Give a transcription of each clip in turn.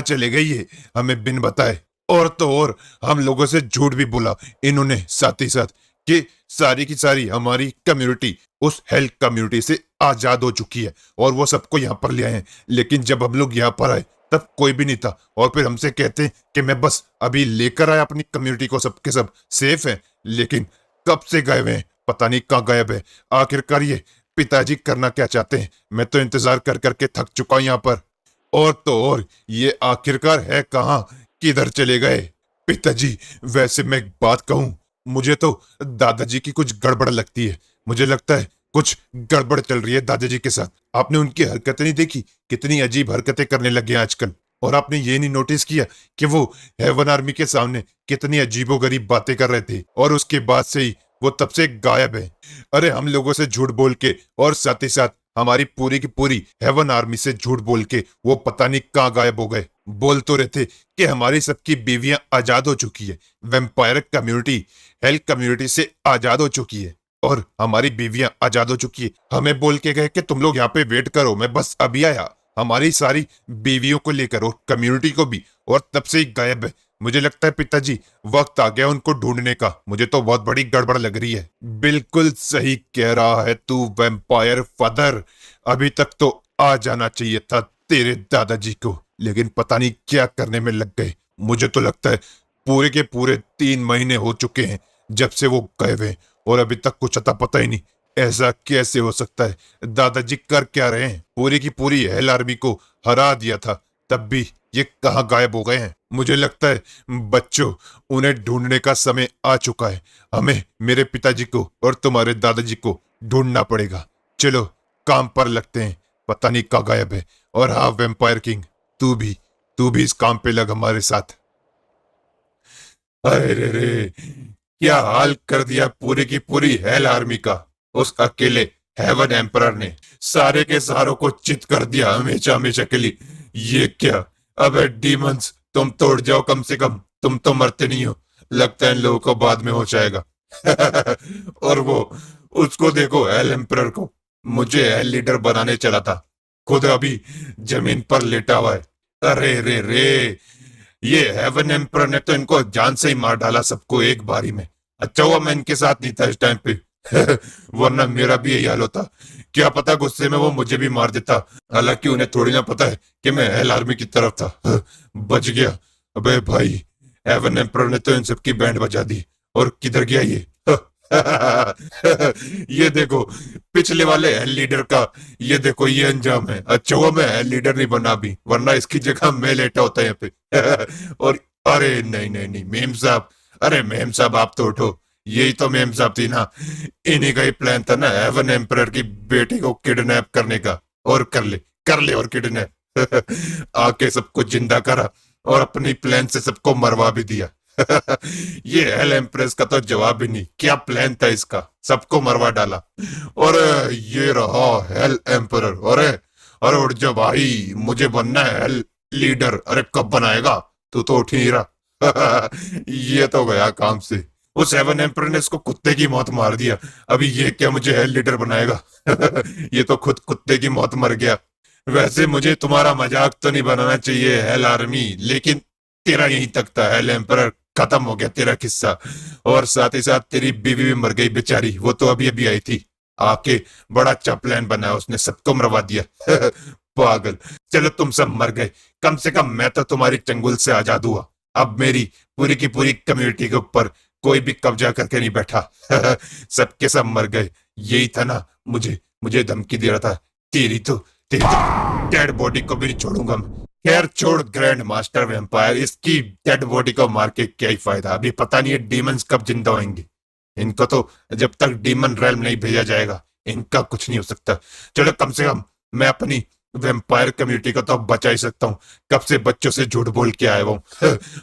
चले गए ये हमें बिन बताए। और तो और हम लोगों से झूठ भी बोला इन्होंने साथ ही साथ कि सारी की सारी हमारी कम्युनिटी उस हेल्थ कम्युनिटी से आजाद हो चुकी है और वो सबको यहाँ पर ले आए हैं। लेकिन जब हम लोग यहाँ पर आए तब कोई भी नहीं था और फिर हमसे कहते हैं कि मैं बस अभी लेकर आया अपनी कम्युनिटी को, सबके सब सेफ है। लेकिन कब से गायब हैं, पता नहीं कहाँ गायब है। आखिरकार ये पिताजी करना क्या चाहते हैं, मैं तो इंतजार कर करके थक चुका हूं यहाँ पर। और तो और ये आखिरकार है कहाँ, किधर चले गए पिताजी? वैसे मैं एक बात कहूं, मुझे तो दादाजी की कुछ गड़बड़ लगती है। मुझे लगता है कुछ गड़बड़ चल रही है दादाजी के साथ। आपने उनकी हरकतें नहीं देखी, कितनी अजीब हरकतें करने लगे हैं आजकल। और आपने ये नहीं नोटिस किया कि वो हेवन आर्मी के सामने कितनी अजीबोगरीब बातें कर रहे थे और उसके बाद से ही वो तब से गायब है। अरे हम लोगों से झूठ बोल के और साथ ही साथ हमारी पूरी की पूरी हेवन आर्मी से झूठ बोल के वो पता नहीं कहाँ गायब हो गए। बोल तो रहे थे कि हमारी सबकी बीवियां आजाद हो चुकी है, वेम्पायर कम्युनिटी हेल्थ कम्युनिटी से आजाद हो चुकी है और हमारी बीवियां आजाद हो चुकी है। हमें बोल के गए कि तुम लोग यहाँ पे वेट करो, मैं बस अभी आया। हमारी सारी बीवियों को लेकर और कम्युनिटी को भी, और तब से ही गायब है। मुझे लगता है पिताजी वक्त आ गया उनको ढूंढने का। मुझे तो बहुत बड़ी गड़बड़ लग रही है। बिल्कुल सही कह रहा है तू वैम्पायर फादर। अभी तक तो आ जाना चाहिए था तेरे दादाजी को, लेकिन पता नहीं क्या करने में लग गए। मुझे तो लगता है पूरे के पूरे 3 महीने हो चुके हैं जब से वो गए हुए हैं और अभी तक कुछ अता पता ही नहीं। ऐसा कैसे हो सकता है? दादाजी कर क्या रहे हैं? पूरी की पूरी हेल आर्मी को हरा दिया था, तब भी ये कहाँ गायब हो गए हैं? मुझे लगता है बच्चों, उन्हें ढूंढने का समय आ चुका है। हमें मेरे पिताजी को और तुम्हारे दादाजी को ढूंढना पड़ेगा। चलो काम पर लगते हैं। पता नहीं कहाँ गायब है। और हाँ वेम्पायर किंग, तू भी तू भी इस काम पे लग हमारे साथ। अरे रे रे, क्या हाल कर दिया पूरी की पूरी हेल आर्मी का उस अकेले हेवन एम्परर ने। सारे के सारों को चित कर दिया हमेशा हमेशा के लिए। ये क्या? अबे डीमंस, तुम तोड़ जाओ कम से कम, तुम तो मरते नहीं हो। लगता है इन लोगों को बाद में हो जाएगा। और वो उसको देखो, हेल एम्परर को। मुझे हेल लीडर बनाने चला था, खुद अभी जमीन पर लेटा हुआ है। अरे रे रे, ये हेवन एम्परर ने तो इनको जान से ही मार डाला सबको एक बारी में। अच्छा हुआ मैं इनके साथ नहीं था इस टाइम पे। वरना मेरा भी यही हाल होता। क्या पता गुस्से में वो मुझे भी मार देता। हालांकि उन्हें थोड़ी ना पता है कि मैं हेल आर्मी की तरफ था। बच गया। अबे भाई, हेवन एम्परर ने तो इन सबकी बैंड बजा दी। और किधर गया ये? ये देखो, पिछले वाले हेल लीडर का ये देखो ये अंजाम है। अच्छा हुआ मैं हेल लीडर नहीं बना भी, वरना इसकी जगह मैं लेटा होता यहाँ पे। और अरे नहीं नहीं नहीं मेम साहब, अरे मेम साहब आप तो उठो। यही तो मेम साहब थी ना, इन्हीं का ही प्लान था ना हेवन एम्परर की बेटी को किडनैप करने का। और कर ले और किडनैप। आके सबको जिंदा करा और अपनी प्लान से सबको मरवा भी दिया। ये हेल एम्प्रेस का तो जवाब ही नहीं, क्या प्लान था इसका, सबको मरवा डाला। और ये रहा हेल एम्परर। अरे अरे उठ जा भाई, मुझे बनना है हेल लीडर। अरे कब बनाएगा? तू तो उठ ही नहीं रहा। ये तो गया काम से। वो सेवन एम्पर ने इसको कुत्ते की मौत मार दिया। अभी ये क्या मुझे हेल लीडर बनाएगा? ये तो खुद कुत्ते की मौत मर गया। वैसे मुझे तुम्हारा मजाक तो नहीं बनाना चाहिए हेल आर्मी, लेकिन तेरा यहीं तक था हेल एम्पर। खत्म हो गया तेरा किस्सा। और साथ ही साथ तेरी बीवी भी मर गई बेचारी, वो तो अभी अभी आई थी। आके बड़ा अच्छा प्लान बनाया उसने, सबको मरवा दिया। पागल। चलो तुम सब मर गए, कम से कम मैं तो तुम्हारी चंगुल से आजाद हुआ। अब मेरी पूरी की पूरी कम्युनिटी के ऊपर कोई भी कब्जा करके नहीं बैठा। सबके सब मर गए। यही था ना, मुझे मुझे धमकी दे रहा था। तेरी तो डेड बॉडी को भी नहीं छोड़ूंगा मैं। खैर छोड़ ग्रैंड मास्टर वैम्पायर, इसकी डेड बॉडी को मार के क्या ही फायदा? अभी पता नहीं है डीमंस कब जिंदा होंगे। इनको तो जब तक डीमन रेल्म नहीं भेजा जाएगा इनका कुछ नहीं हो सकता। चलो कम से कम मैं अपनी वेम्पायर कम्युनिटी को तो बचा ही सकता हूँ। कब से बच्चों से झूठ बोल के आया हूँ।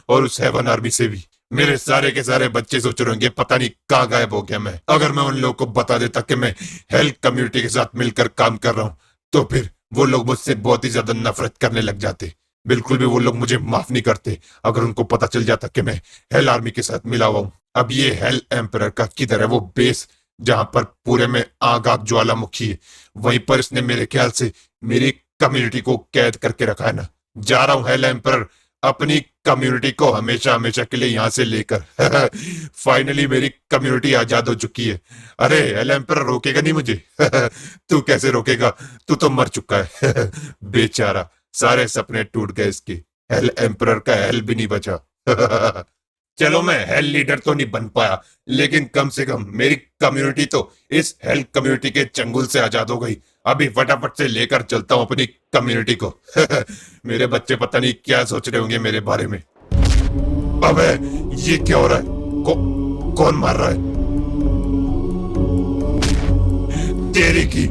और उस हेवन आर्मी से भी। मेरे सारे के सारे बच्चे सोच रहे होंगे पता नहीं कहाँ गायब हो गया मैं। अगर मैं उन लोगों को बता देता कि मैं हेल्थ कम्युनिटी के साथ मिलकर काम कर रहा हूँ, तो फिर वो लोग मुझसे बहुत ही ज्यादा नफरत करने लग जाते। बिल्कुल भी वो लोग मुझे माफ नहीं करते अगर उनको पता चल जाता कि मैं हेल आर्मी के साथ मिला हुआ हूँ। अब ये हेल एम्परर का किधर है वो बेस, जहां पर पूरे में आग आग ज्वालामुखी है? वहीं पर इसने मेरे ख्याल से मेरी कम्युनिटी को कैद करके रखा है ना। जा रहा हूँ हेल एम्परर, अपनी कम्युनिटी को हमेशा हमेशा के लिए यहाँ से लेकर। फाइनली मेरी कम्युनिटी आजाद हो चुकी है। अरे हेल एम्परर रोकेगा नहीं मुझे? तू कैसे रोकेगा, तू तो मर चुका है। बेचारा, सारे सपने टूट गए इसके। हेल एम्परर का हेल भी नहीं बचा। चलो मैं हेल लीडर तो नहीं बन पाया, लेकिन कम से कम मेरी कम्युनिटी तो इस हेल कम्युनिटी के चंगुल से आजाद हो गई। अभी फटाफट से लेकर चलता हूँ अपनी कम्युनिटी को। मेरे बच्चे पता नहीं क्या सोच रहे होंगे मेरे बारे में। अबे ये क्या हो रहा है? कौन मार रहा है? तेरी की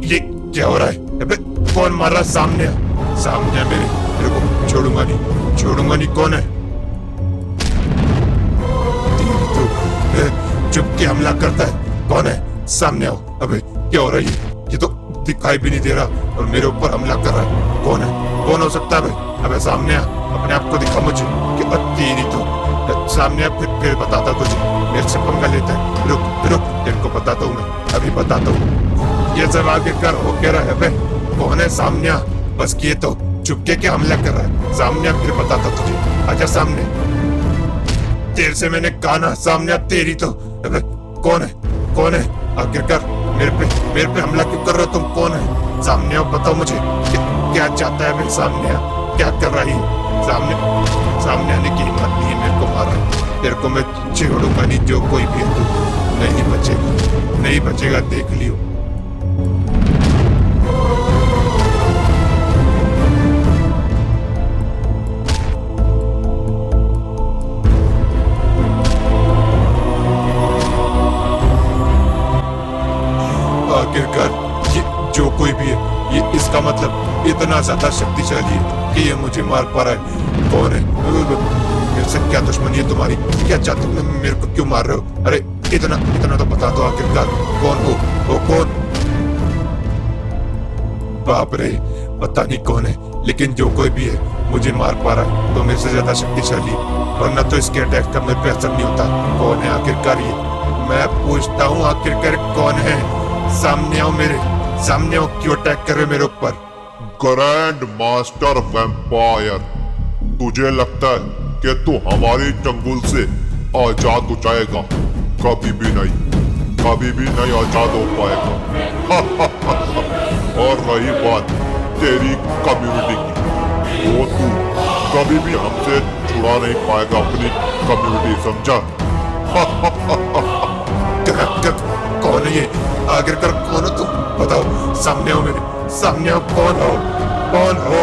ये क्या हो रहा है? अबे कौन मार रहा है? सामने सामने मेरे को छोड़ूंगा नहीं। कौन है? चुप के हमला करता है। कौन है? सामने आओ। अबे क्या हो रहा है? ये तो दिखाई भी नहीं दे रहा और मेरे ऊपर हमला कर रहा है। कौन है? कौन हो सकता है भाई? अबे सामने आ, अपने आप को दिखा मुझे कि तेरी तो सामने आ, फिर बताता तुझे। मेरे से पंगा लेता है। रुक तेरे को बताता हूँ मैं, अभी बताता हूँ। ये सब आगे कर हो क्या रहा है? अबे कौन है? सामने आ। बस किए तो चुपके के हमला कर रहा है। सामने आ, फिर बताता तुझे। आजा सामने। तेरे से मैंने कहा ना सामने आ। तेरी तो अबे कौन है? आखिरकार मेरे पे हमला क्यों कर रहे हो तुम? कौन है? सामने आओ, बताओ मुझे क्या चाहता है? मेरे सामने आ, क्या कर रही है? सामने आने की हिम्मत नहीं है मेरे को मारा। तेरे को मैं छोड़ूंगा नहीं, जो कोई भी है तू नहीं बचेगा, देख लियो। आखिरकार ये जो कोई भी है, ये इसका मतलब इतना ज्यादा शक्तिशाली है कि ये मुझे मार पा रहा है। कौन है? मेरे से क्या दुश्मनी है तुम्हारी? क्या चाहते हो? मेरे को क्यों मार रहे हो? अरे इतना तो बता दो आखिरकार कौन हो? वो कौन? बाप रे, पता नहीं कौन है, लेकिन जो कोई भी है मुझे मार पा रहा है तो मेरे से ज्यादा शक्तिशाली, वरना तो इसके अटैक का मेरे पे असर नहीं होता। कौन है आखिरकार ये? मैं पूछता हूँ आखिरकार कौन है? सामने आओ, मेरे सामने आओ। क्यों अटैक कर रहे मेरे ऊपर? ग्रैंड मास्टर वैम्पायर, तुझे लगता है कि तू हमारी चंगुल से आजाद हो जाएगा? कभी भी नहीं आजाद हो पाएगा। और रही बात तेरी कम्युनिटी की, वो तू कभी भी हमसे छुड़ा नहीं पाएगा अपनी कम्युनिटी, समझा? कौन है ये? आखिरकार कौन हो तुम? बताओ, सामने आओ, मेरे सामने आओ। कौन हो?